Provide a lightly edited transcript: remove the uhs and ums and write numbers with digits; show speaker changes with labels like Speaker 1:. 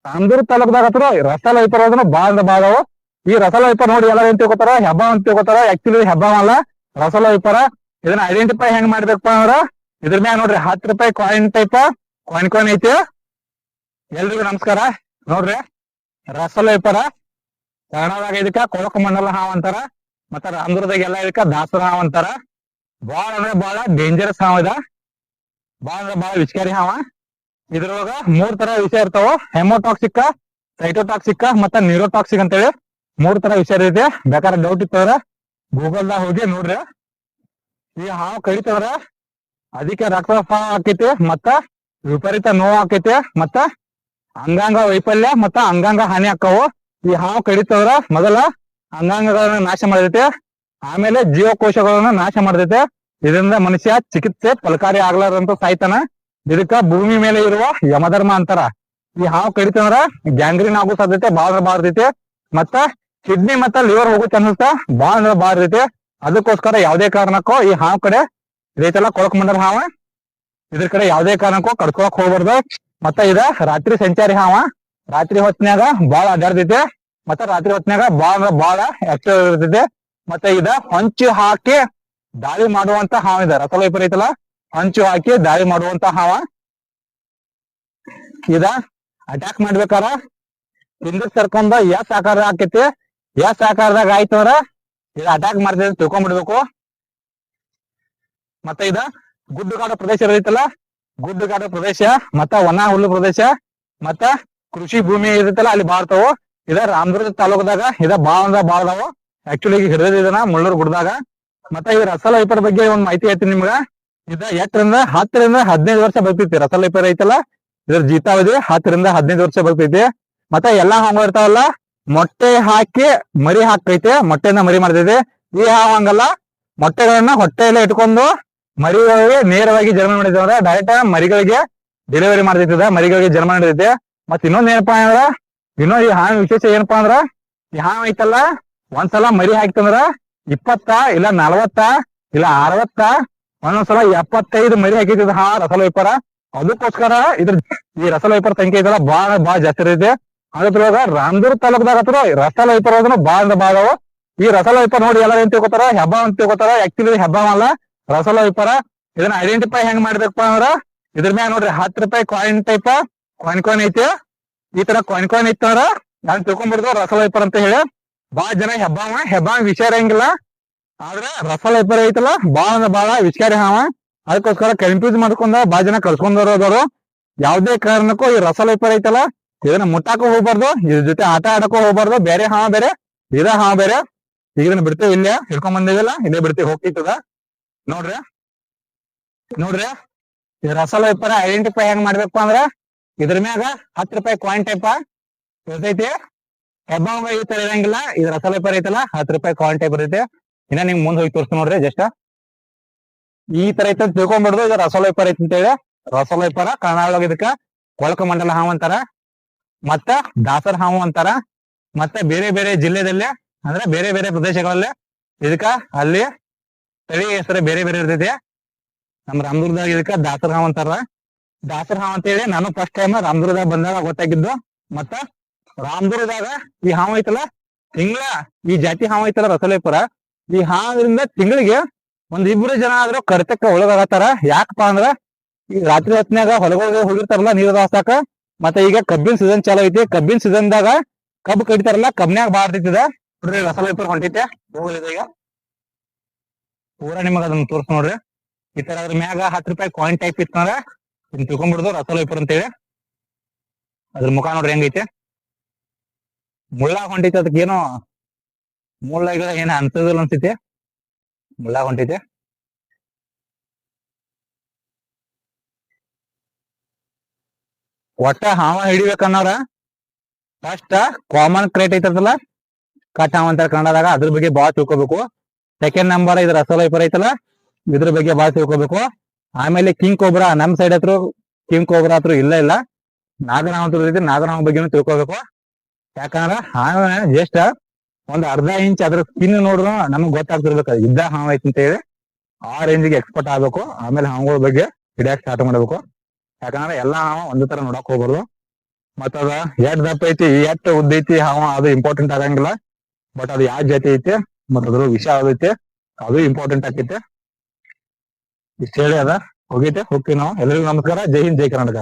Speaker 1: ರಾಮದುರ್ಗ ತಾಲೂಕದಾಗ ಹತ್ರ ರಸಲ ವೈಪರ್ ಅದನ್ನ ಬಾಳ ಅಂದ್ರೆ ಬಾಳ ಅದಾವು. ಈ ರಸಲ ವೈಪರ್ ನೋಡಿ ಎಲ್ಲ ಏನ್ ತಿಳ್ಕೊತಾರ, ಹೆಬ್ಬ ಅಂತ ತಿಳ್ಕೊತಾರ. ಆಕ್ಚುಲಿ ಹೆಬ್ಬ ಅಲ್ಲ, ರಸಲ ವೈಪರ. ಇದನ್ನ ಐಡೆಂಟಿಫೈ ಹೆಂಗ್ ಮಾಡ್ಬೇಕಪ್ಪ ಅಂದ್ರ ಇದ್ರ ಮ್ಯಾಗ ನೋಡ್ರಿ 10 ರೂಪಾಯಿ ಕಾಯಿನ್ ಟೈಪ್ ಕಾಯಿನ್ ಐತಿ. ಎಲ್ರಿಗೂ ನಮಸ್ಕಾರ. ನೋಡ್ರಿ ರಸಲ ವೈಪರ ಕನ್ನಡದಾಗ ಇದಕ್ಕ ಕೊಳಕು ಮಂಡಲ ಹಾವ್ ಅಂತಾರ. ಮತ್ತ ರಾಮದುರ್ಗದಾಗೆಲ್ಲ ಇದಕ್ಕ ದಾಸರ ಹಾವ್ ಅಂತಾರ. ಬಾಳ ಅಂದ್ರೆ ಬಾಳ ಡೇಂಜರಸ್ ಹಾವ್ ಇದ. ಬಾಳ ಅಂದ್ರೆ ಬಾಳ ವಿಷಕಾರಿ ಹಾವ. ಇದ್ರೊಳಗ 3 ತರ ವಿಷ ಇರ್ತಾವ. ಹೆಮೋಟಾಕ್ಸಿಕ್, ಸೈಟೋಟಾಕ್ಸಿಕ್ ಮತ್ತ ನ್ಯೂರೋಟಾಕ್ಸಿಕ್ ಅಂತೇಳಿ 3 ತರ ವಿಷ ಇರುತ್ತೆ. ಬೇಕಾದ್ರೆ ಡೌಟ್ ಇತ್ತಂದ್ರ ಗೂಗಲ್ದಾಗ ಹೋಗಿ ನೋಡ್ರಿ. ಈ ಹಾವು ಕಡಿತಂದ್ರ ಅದಕ್ಕೆ ರಕ್ತಸ್ರಾವ ಆಕೈತಿ, ಮತ್ತ ವಿಪರೀತ ನೋವು ಆಕೈತಿ, ಮತ್ತ ಅಂಗಾಂಗ ವೈಫಲ್ಯ ಮತ್ತ ಅಂಗಾಂಗ ಹಾನಿ ಆಕ್ಕವು. ಈ ಹಾವು ಕಡಿತಂದ್ರ ಮೊದಲ ಅಂಗಾಂಗಗಳನ್ನ ನಾಶ ಮಾಡತೈತೆ, ಆಮೇಲೆ ಜೀವಕೋಶಗಳನ್ನ ನಾಶ ಮಾಡತೈತೆ. ಇದರಿಂದ ಮನುಷ್ಯ ಚಿಕಿತ್ಸೆ ಫಲಕಾರಿ ಆಗ್ಲಾರಂತ ಸಾಯ್ತಾನ. ಇದಕ್ಕ ಭೂಮಿ ಮೇಲೆ ಇರುವ ಯಮಧರ್ಮ ಅಂತಾರ. ಈ ಹಾವು ಕಡಿತಂದ್ರ ಗ್ಯಾಂಗ್ರೀನ್ ಆಗೋ ಸಾಧ್ಯತೆ ಬಾಳ ಇರ್ತೈತಿ. ಮತ್ತ ಕಿಡ್ನಿ ಮತ್ತ ಲಿವರ್ ಹೋಗೋ ಚಾನ್ಸಸ್ ಬಾಳ ಇರ್ತೈತಿ. ಅದಕ್ಕೋಸ್ಕರ ಯಾವ್ದೇ ಕಾರಣಕ್ಕೂ ಈ ಹಾವು ಕಡೆ ಇದೈತಲ್ಲ ಕೊಳಕು ಮಂಡಲ ಹಾವ, ಇದ್ರ ಕಡೆ ಯಾವ್ದೇ ಕಾರಣಕ್ಕೂ ಕಡ್ಕೊಳಕ್ ಹೋಗ್ಬಾರ್ದು. ಮತ್ತ ಇದ ರಾತ್ರಿ ಸಂಚಾರಿ ಹಾವ. ರಾತ್ರಿ ಹೊತ್ನ್ಯಾಗ ಬಾಳ ಅಡ್ಡಾಡ್ತೈತಿ, ಮತ್ತ ರಾತ್ರಿ ಹೊತ್ನ್ಯಾಗ ಬಾಳ ಆಕ್ಟಿವ್ ಇರ್ತೈತಿ. ಮತ್ತೆ ಇದ ಹೊಂಚು ಹಾಕಿ ದಾಳಿ ಮಾಡುವಂತ ಹಾವ. ಇದ ರಸಲ ವೈಪರ್ ಐತಲ್ಲ, ಹೊಂಚು ಹಾಕಿ ದಾಳಿ ಮಾಡುವಂತ ಹಾವ. ಇದ ಅಟ್ಯಾಕ್ ಮಾಡ್ಬೇಕಾರ ಹಿಂದಕ್ ಸರ್ಕೊಂಡ ಎಸ್ ಆಕಾರ ಆಕೈತಿ. ಎಸ್ ಆಕಾರದಾಗ ಆಯ್ತಂದ್ರ ಇದ ಅಟ್ಯಾಕ್ ಮಾಡ್ತೈತಿ ತಿಳ್ಕೊಂಡ್ಬಿಡ್ಬೇಕು. ಮತ್ತ ಇದ ಗುಡ್ಡಗಾಡು ಪ್ರದೇಶ ಇರೈತಲ್ಲ, ಗುಡ್ಡಗಾಡು ಪ್ರದೇಶ ಮತ್ತ ವನ ಹುಲ್ಲು ಪ್ರದೇಶ ಮತ್ತ ಕೃಷಿ ಭೂಮಿ ಇರೈತಲ್ಲ ಅಲ್ಲಿ ಬಾಳ್ತಾವು. ಇದ ರಾಮದುರ್ಗ ತಾಲೂಕದಾಗ ಇದ ಬಾಳ ಅದಾವು. ಆಕ್ಚುಲಿ ಈಗ ಹಿಡಿದ ಇದನ್ನ ಮುಳ್ಳೂರ್ ಗುಡ್ದಾಗ. ಮತ್ತ ಈ ರಸಲ ವೈಪರ್ ಬಗ್ಗೆ ಒಂದ್ ಮಾಹಿತಿ ಹೇಳ್ತೀನಿ ನಿಮ್ಗ. ಇದ 10 ರಿಂದ 15 ವರ್ಷ ಬರ್ತೈತಿ. ರಸಲ ವೈಪರ್ ಐತಲ್ಲ, ಇದ್ರ ಜೀತಾವಧಿ 10 ರಿಂದ 15 ವರ್ಷ ಬರ್ತೈತಿ. ಮತ್ತೆ ಎಲ್ಲಾ ಹಾವು ಇರ್ತಾವಲ್ಲ, ಮೊಟ್ಟೆ ಹಾಕಿ ಮರಿ ಹಾಕೈತೆ, ಮೊಟ್ಟೆಯಿಂದ ಮರಿ ಮಾಡ್ತೈತಿ. ಈ ಹಾವು ಹಂಗಲ್ಲ, ಮೊಟ್ಟೆಗಳನ್ನ ಹೊಟ್ಟೆಯಲ್ಲೇ ಇಟ್ಕೊಂಡು ಮರಿಗಳಿಗೆ ನೇರವಾಗಿ ಜನ್ಮ ನೀಡಿದ್ರೆ ಡೈರೆಕ್ಟ್ ಮರಿಗಳಿಗೆ ಡೆಲಿವರಿ ಮಾಡ್ತೈತದ, ಮರಿಗಳಿಗೆ ಜನ್ಮ ನೀಡತೈತಿ. ಮತ್ ಇನ್ನೊಂದ್ ಏನಪ್ಪಾ ಅಂದ್ರ, ಇನ್ನೊಂದ್ ಈ ಹಾವು ವಿಶೇಷ ಏನಪ್ಪಾ ಅಂದ್ರ, ಈ ಹಾವು ಐತಲ್ಲ ಒಂದ್ಸಲ ಮರಿ ಹಾಕ್ತಂದ್ರ 20 ಇಲ್ಲ 40 ಇಲ್ಲ 60 ಒಂದೊಂದ್ಸಲ 75 ಮರಿ ಹಾಕಿದ ಹಾ ರಸಲ ವೈಪರ. ಅದಕ್ಕೋಸ್ಕರ ಇದ್ರ ಈ ರಸಲ ವೈಪರ್ ಸಂಖ್ಯೆ ಐತಲ್ಲ ಬಾಳ ಜಾಸ್ತಿ ಇರೈತಿ. ಅದ್ರೊಳಗ ರಾಮದುರ್ಗ ತಾಲೂಕದಾಗ ಹತ್ರ ರಸಲ ವೈಪರ್ ಅದನ್ನ ಬಾಳ ಅದಾವು. ಈ ರಸಲ ವೈಪರ್ ನೋಡಿ ಎಲ್ಲ ಏನ್ ತಿಳ್ಕೊತಾರ, ಹೆಬ್ಬ ಅಂತ ತಿಳ್ಕೊತಾರ. ಆಕ್ಚುಲಿ ಹೆಬ್ಬ ಅಲ್ಲ, ರಸಲ ವೈಪರ. ಇದನ್ನ ಐಡೆಂಟಿಫೈ ಹೆಂಗ್ ಮಾಡ್ಬೇಕಪ್ಪ ಅಂದ್ರ ಇದ್ರ ಮ್ಯಾಗ ನೋಡ್ರಿ 10 ರೂಪಾಯಿ ಕಾಯಿನ್ ಟೈಪ್ ಕಾಯಿನ್ ಐತಿ. ಈ ತರ ಕಾಯಿನ್ ಇತ್ತಂದ್ರ ನಾನ್ ತಿಳ್ಕೊಂಡ್ಬಿಡ್ದು ರಸಲ ವೈಪರ್ ಅಂತ ಹೇಳಿ. ಬಾಳ ಜನ ಹೆಬ್ಬ ವಿಷ ಇರಂಗಿಲ್ಲ, ಆದ್ರ ರಸಲ ವೈಪರ್ ಐತಲ್ಲ ಬಾಳ ವಿಷಕಾರಿ ಹಾವ. ಅದಕ್ಕೋಸ್ಕರ ಕನ್ಫ್ಯೂಸ್ ಮಾಡ್ಕೊಂಡ ಬಾಳ ಜನ ಕಳ್ಸ್ಕೊಂಡವ್ರು. ಯಾವ್ದೇ ಕಾರಣಕ್ಕೂ ಈ ರಸಲ ವೈಪರ್ ಐತಲ್ಲ ಇದನ್ನ ಮುಟ್ಟಾಕೂ ಹೋಗ್ಬಾರ್ದು, ಇದ್ರ ಜೊತೆ ಆಟ ಆಡಕ್ಕೂ ಹೋಗ್ಬಾರ್ದು. ಬೇರೆ ಹಾವ ಬೇರೆ, ಇದ ಹಾವ ಬೇರೆ. ಈಗ ಇದನ್ನ ಬಿಡ್ತೇವೆ, ಇಲ್ಲೇ ಹಿಡ್ಕೊಂಡ್ ಬಂದೇವಿಲ್ಲ, ಇಲ್ಲೇ ಬಿಡ್ತೇವೆ, ಹೋಗ್ತದ. ನೋಡ್ರಿ ಈ ರಸಲ ವೈಪರ್ ಐಡೆಂಟಿಫೈ ಹೆಂಗ್ ಮಾಡ್ಬೇಕು ಅಂದ್ರ ಇದ್ರ ಮ್ಯಾಗ 10 ರೂಪಾಯಿ ಕಾಯಿನ್ ಟೈಪ್ ಇರ್ತೈತಿ. ಹೆಬ್ಬ ಈ ತರ ಇರಂಗಿಲ್ಲ. ಇದು ರಸಲ ವೈಪರ್ ಐತಲ್ಲ 10 ರೂಪಾಯಿ ಕಾಯಿನ್ ಟೈಪ್ ಇರ್ತೈತಿ. ಇನ್ನ ನಿಮ್ಗೆ ಮುಂದೆ ಹೋಗಿ ತೋರಿಸ್ತು ನೋಡ್ರಿ. ಜಸ್ಟ್ ಈ ತರ ಐತ ತಿಳ್ಕೊಂಡ್ಬಿಡ್ದು ಇದು ರಸಲ ವೈಪರ್ ಐತಿ ಅಂತೇಳಿ. ರಸಲ ವೈಪರ ಕನ್ನಡ ಇದಕ್ಕ ಕೊಳಕು ಮಂಡಲ ಹಾವು ಅಂತಾರ, ಮತ್ತ ದಾಸರ ಹಾವು ಅಂತಾರ. ಮತ್ತೆ ಬೇರೆ ಜಿಲ್ಲೆದಲ್ಲಿ ಅಂದ್ರೆ ಬೇರೆ ಪ್ರದೇಶಗಳಲ್ಲಿ ಇದಕ್ಕ ಅಲ್ಲಿ ತಳಿ ಹೆಸರು ಬೇರೆ ಇರ್ತೈತಿ. ನಮ್ ರಾಮದುರ್ಗದಾಗ ಇದಕ್ಕ ದಾಸರ ಹಾವು ಅಂತಾರ. ದಾಸರ ಹಾವು ಅಂತ ಹೇಳಿ ನಾನು ಫಸ್ಟ್ ಟೈಮ್ ರಾಮದುರ್ಗದಾಗ ಬಂದಾಗ ಗೊತ್ತಾಗಿದ್ದು. ಮತ್ತ ರಾಮದುರ್ಗದಾಗ ಈ ಹಾವು ಐತಲ್ಲ ಈ ಜಾತಿ ಹಾವು ಐತಲ್ಲ ರಸಲ ವೈಪರ, ಈ ಹಾವಿಂದ ತಿಂಗಳಿಗೆ 1-2 ಜನ ಆದ್ರೂ ಕರ್ತಕ್ಕ ಒಳಗಾಗತ್ತಾರ. ಯಾಕಪ್ಪಾ ಅಂದ್ರ ಈ ರಾತ್ರಿ ಹೊತ್ನ್ಯಾಗ ಹೊಲಗಳಿಗೆ ಹೋಗಿರ್ತಾರಲ್ಲ ನೀರು ಹಾಸಾಕ. ಮತ್ತೆ ಈಗ ಕಬ್ಬಿನ ಸೀಸನ್ ಚಾಲು ಐತಿ. ಕಬ್ಬಿನ ಸೀಸನ್ದಾಗ ಕಬ್ಬು ಕಡಿತಾರಲ್ಲ, ಕಬ್ನ್ಯಾಗ ಬಾಳ್ತೈತಿದ ನೋಡ್ರಿ. ರಸಲ ವೈಪರ್ ಹೊಂಟೈತೆ, ಹೋಗಲಿದೆ ಈಗ ಪೂರಾ ನಿಮಗ ಅದನ್ನ ತೋರ್ಸ್ ನೋಡ್ರಿ. ಈ ತರ ಅದ್ರ ಮ್ಯಾಗ 10 ರೂಪಾಯಿ ಕಾಯಿನ್ ಟೈಪ್ ಇತ್ತಂದ್ರ ಇದನ್ನ ತಿಳ್ಕೊಂಡ್ಬಿಡ್ದು ರಸಲ ವೈಪರ್ ಅಂತೇಳಿ. ಅದ್ರ ಮುಖ ನೋಡ್ರಿ ಹೆಂಗೈತೆ, ಮುಳ್ಳಾಗ ಹೊಂಟೈತಿ. ಅದಕ್ಕೇನೋ ಮುಳ್ಳಾಗ ಏನ ಅನ್ಸದಿಲ್ಲ ಅನ್ಸೈತಿ, ಮುಳ್ಳಾಗ ಹೊಂಟೈತಿ. ಒಟ್ಟ ಹಾವ ಹಿಡಿಬೇಕನ್ನೋರ ಫಸ್ಟ್ ಕಾಮನ್ ಕ್ರೇಟ್ ಐತಲ್ಲ ಕಟ್ ಹಾವ ಅಂತಾರ ಕನ್ನಡದಾಗ, ಅದ್ರ ಬಗ್ಗೆ ಬಾಳ ತಿಳ್ಕೊಬೇಕು. ಸೆಕೆಂಡ್ ನಂಬರ್ ಇದ್ರ ರಸಲ ವೈಪರ್ ಐತಲ್ಲ ಇದ್ರ ಬಗ್ಗೆ ಬಾಳ ತಿಳ್ಕೊಬೇಕು. ಆಮೇಲೆ ಕಿಂಗ್ ಕೋಬ್ರಾ, ನಮ್ ಸೈಡ್ ಹತ್ರ ಕಿಂಗ್ ಕೋಬ್ರಾ ಹತ್ರ ಇಲ್ಲ. ನಾಗರಹಾವ ಅಂತ ನಾಗರಹಾವ ಬಗ್ಗೆನೂ ತಿಳ್ಕೊಬೇಕು. ಯಾಕಂದ್ರ ಹಾವ ಜಸ್ಟ್ ಒಂದ್ ಅರ್ಧ ಇಂಚ್ ಅದ್ರ ಸ್ಕಿನ್ ನೋಡ್ರು ನಮಗ್ ಗೊತ್ತಾಗ್ತಿರ್ಬೇಕು ಇದ್ದ ಹಾವ ಐತಿ ಅಂತ ಹೇಳಿ. ಆ ರೇಂಜಿಗೆ ಎಕ್ಸ್ಪರ್ಟ್ ಆಗ್ಬೇಕು. ಆಮೇಲೆ ಹಾವುಗಳ ಬಗ್ಗೆ ಹಿಡಿಯಕ್ ಸ್ಟಾರ್ಟ್ ಮಾಡ್ಬೇಕು. ಯಾಕಂದ್ರೆ ಎಲ್ಲಾ ಹಾವ ಒಂದೇ ತರ ನೋಡಕ್ ಹೋಗ್ಬಾರ್ದು. ಮತ್ತ ಅದ ಎಟ್ ದಪ್ಪ ಐತಿ ಎಟ್ ಉದ್ದ ಐತಿ ಅದು ಇಂಪಾರ್ಟೆಂಟ್ ಆಗಂಗಿಲ್ಲ. ಬಟ್ ಅದು ಯಾವ ಜಾತಿ ಐತಿ ಮತ್ತ ಅದ್ರ ವಿಷ ಯಾವ್ದೈತಿ ಅದು ಇಂಪಾರ್ಟೆಂಟ್ ಆಕೈತೆ. ಇಷ್ಟ ಹೇಳಿ ಅದ ಹೋಗೈತೆ ಹೋಗ್ತೀವಿ ನಾವು. ಎಲ್ಲರಿಗೂ ನಮಸ್ಕಾರ. ಜೈ ಹಿಂದ್, ಜೈ ಕರ್ನಾಟಕ.